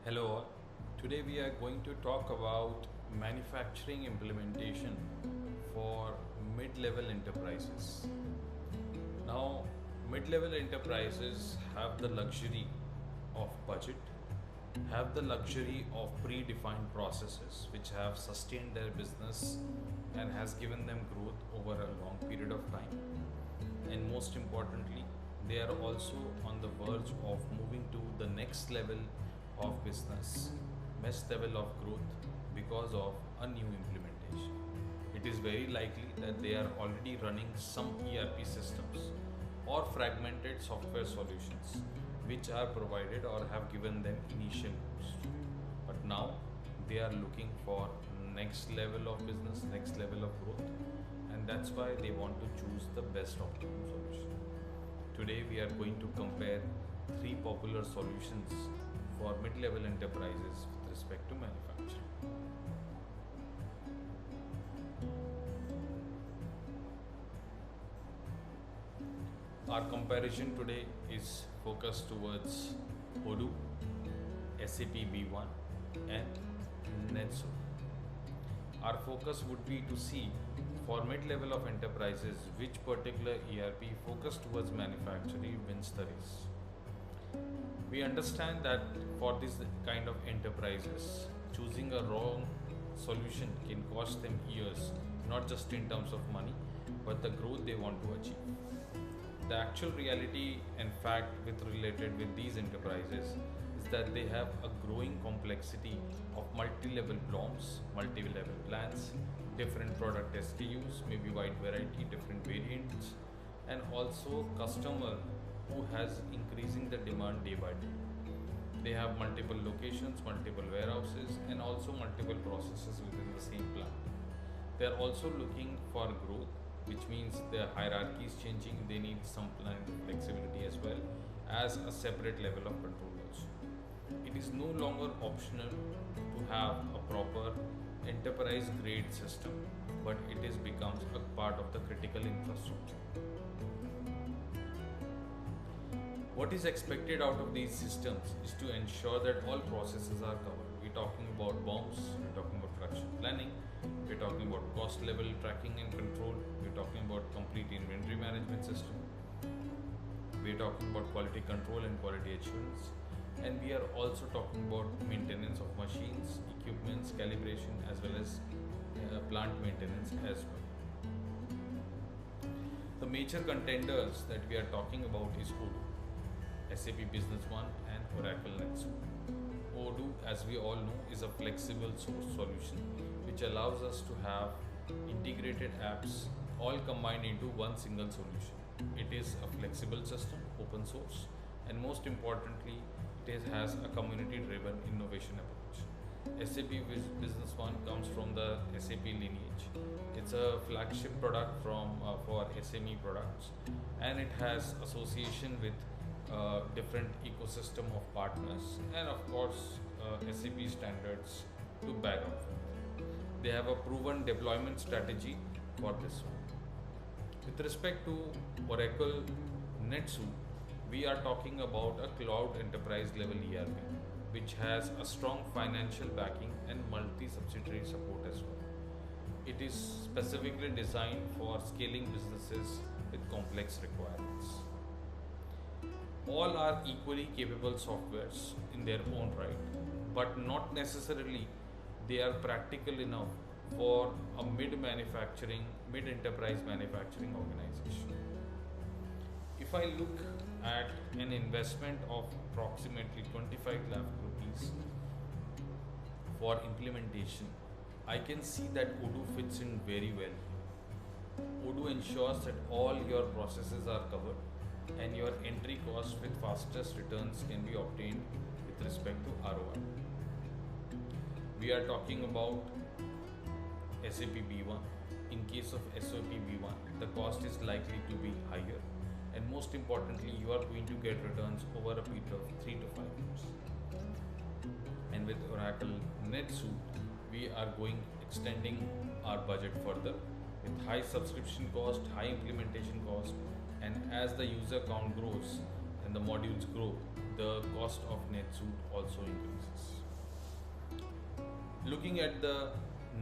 Hello all. Today we are going to talk about manufacturing implementation for mid-level enterprises. Now, mid-level enterprises have the luxury of budget, have the luxury of predefined processes which have sustained their business and has given them growth over a long period of time. And most importantly, they are also on the verge of moving to the next level of business, next level of growth because of a new implementation. It is very likely that they are already running some ERP systems or fragmented software solutions which are provided or have given them initial boost. But now they are looking for next level of business, next level of growth, and that's why they want to choose the best optimum solution. Today we are going to compare three popular solutions for mid-level enterprises with respect to manufacturing. Our comparison today is focused towards Odoo, SAP B1 and NetSuite. Our focus would be to see for mid-level of enterprises which particular ERP focused towards manufacturing wins the race. We understand that for this kind of enterprises, choosing a wrong solution can cost them years, not just in terms of money, but the growth they want to achieve. The actual reality and fact related with these enterprises is that they have a growing complexity of multi-level BLOMs, multi-level plans, different product SKUs, maybe wide variety, different variants, and also customer who has increasing the demand day by day. They have multiple locations, multiple warehouses, and also multiple processes within the same plant. They are also looking for growth, which means their hierarchy is changing. They need some kind of flexibility as well as a separate level of control also. It is no longer optional to have a proper enterprise grade system, but it is becomes a part of the critical infrastructure. What is expected out of these systems is to ensure that all processes are covered. We're talking about BOMs, we're talking about production planning, we're talking about cost level tracking and control, we're talking about complete inventory management system, we're talking about quality control and quality assurance, and we are also talking about maintenance of machines, equipments, calibration, as well as plant maintenance as well. The major contenders that we are talking about is Odoo, SAP Business One and Oracle NetSuite. Odoo, as we all know, is a flexible source solution which allows us to have integrated apps all combined into one single solution. It is a flexible system, open source, and most importantly, it has a community-driven innovation approach. SAP Business One comes from the SAP lineage. It's a flagship product for SME products, and it has association with different ecosystem of partners and of course SAP standards to back up. They have a proven deployment strategy for this one. With respect to Oracle NetSuite, we are talking about a cloud enterprise level ERP which has a strong financial backing and multi-subsidiary support as well. It is specifically designed for scaling businesses with complex requirements. All are equally capable softwares in their own right, but not necessarily they are practical enough for a mid-enterprise manufacturing organization. If I look at an investment of approximately 25 lakh rupees for implementation, I can see that Odoo fits in very well. Odoo ensures that all your processes are covered and your entry cost with fastest returns can be obtained with respect to ROI. We are talking about SAP B1. In case of SAP B1, the cost is likely to be higher, and most importantly, you are going to get returns over a period of 3 to 5 years. And with Oracle NetSuite, we are extending our budget further with high subscription cost, high implementation cost, and as the user count grows and the modules grow, the cost of NetSuite also increases. Looking at the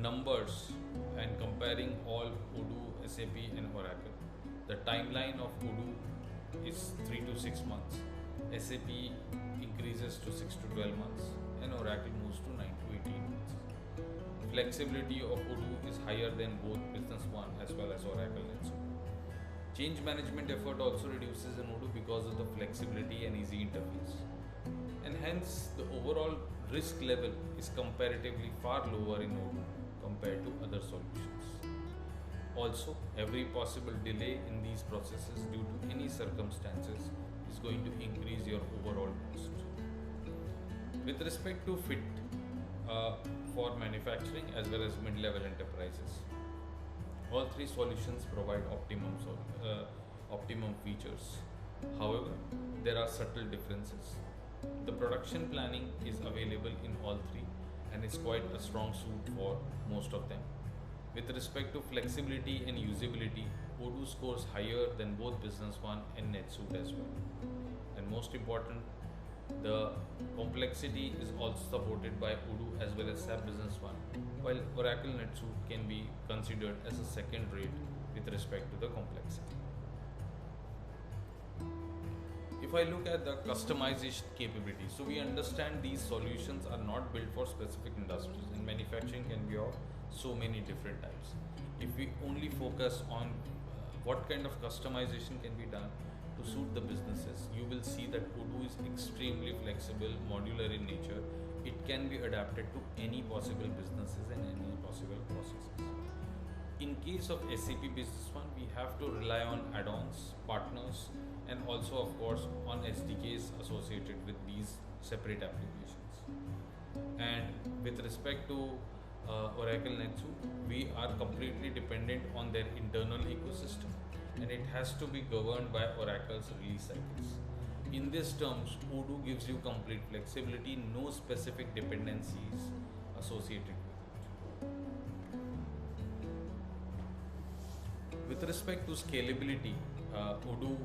numbers and comparing all Odoo, SAP and Oracle, the timeline of Odoo is 3 to 6 months, SAP increases to 6 to 12 months and Oracle moves to 9 to 18 months. Flexibility of Odoo is higher than both Business One as well as Oracle NetSuite. Change management effort also reduces in Odoo because of the flexibility and easy interface. And hence the overall risk level is comparatively far lower in Odoo compared to other solutions. Also, every possible delay in these processes due to any circumstances is going to increase your overall cost. With respect to Fit for manufacturing as well as mid-level enterprises, all three solutions provide optimum features. However, there are subtle differences. The production planning is available in all three and is quite a strong suit for most of them. With respect to flexibility and usability, Odoo scores higher than both Business One and NetSuite as well. And most important, the complexity is also supported by Odoo as well as SAP Business One, while Oracle NetSuite can be considered as a second rate with respect to the complexity. If I look at the customization capability, so we understand these solutions are not built for specific industries, and manufacturing can be of so many different types. If we only focus on what kind of customization can be done to suit the businesses, you will see that Odoo is extremely flexible, modular in nature. It can be adapted to any possible businesses and any possible processes. In case of SAP Business One, we have to rely on add-ons, partners, and also of course on SDKs associated with these separate applications. And with respect to Oracle NetSuite, we are completely dependent on their internal ecosystem, and it has to be governed by Oracle's release cycles. In these terms, Odoo gives you complete flexibility, no specific dependencies associated with it. With respect to scalability, Odoo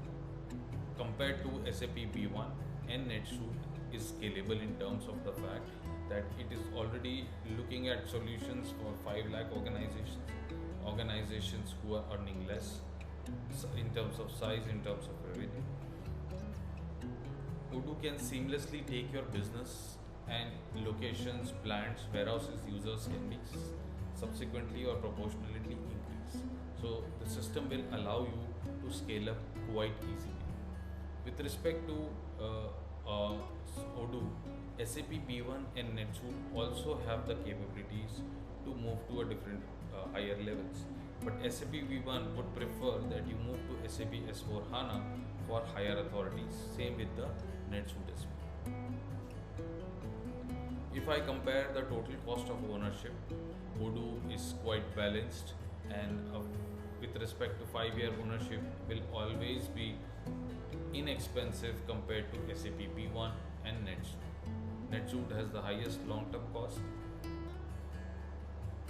compared to SAP B1 and NetSuite is scalable in terms of the fact that it is already looking at solutions for 5 lakh organizations who are earning less in terms of size, in terms of revenue. Odoo can seamlessly take your business and locations, plants, warehouses, users can be subsequently or proportionally increased. So the system will allow you to scale up quite easily. With respect to Odoo, SAP B1 and NetSuite also have the capabilities to move to a different higher levels. But SAP V1 would prefer that you move to SAP S4 HANA for higher authorities. Same with the NetSuite as well. If I compare the total cost of ownership, Odoo is quite balanced, and with respect to 5-year ownership will always be inexpensive compared to SAP B1 and NetSuite. NetSuite has the highest long-term cost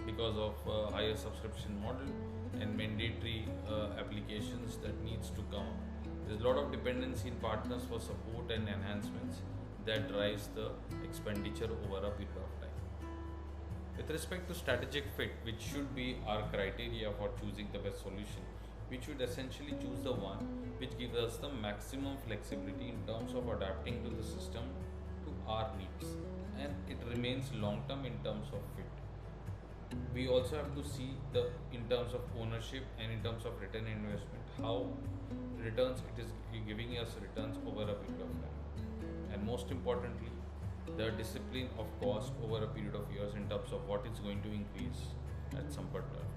because of higher subscription model and mandatory applications that needs to come. There's a lot of dependency in partners for support and enhancements that drives the expenditure over a period of time. With respect to strategic fit, which should be our criteria for choosing the best solution, we should essentially choose the one which gives us the maximum flexibility in terms of adapting to the system to our needs, and it remains long term in terms of fit. We also have to see the in terms of ownership and in terms of return investment, how returns it is giving us returns over a period of time, and most importantly the discipline of cost over a period of years in terms of what is going to increase at some particular time.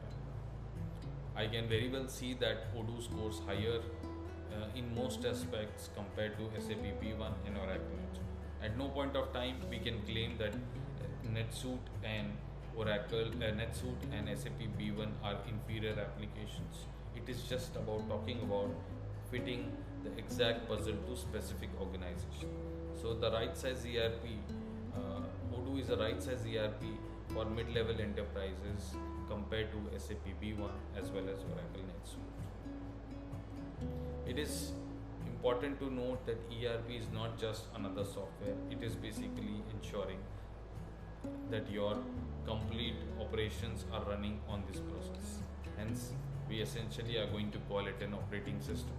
I can very well see that Odoo scores higher in most aspects compared to SAP B1 and Oracle NetSuite. At no point of time we can claim that NetSuite and Oracle NetSuite and SAP B1 are inferior applications. It is just about talking about fitting the exact puzzle to specific organization. So the right size ERP, Odoo is a right size ERP for mid-level enterprises compared to SAP B1 as well as Oracle NetSuite. It is important to note that ERP is not just another software. It is basically ensuring that your complete operations are running on this process. Hence, we essentially are going to call it an operating system.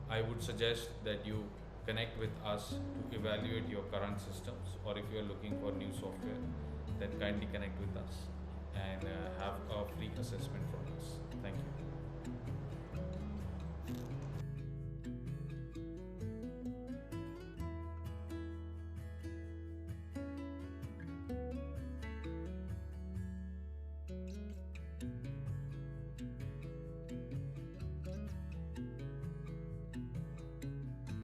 I would suggest that you connect with us to evaluate your current systems, or if you are looking for new software, then kindly connect with us and have a free assessment from us. Thank you.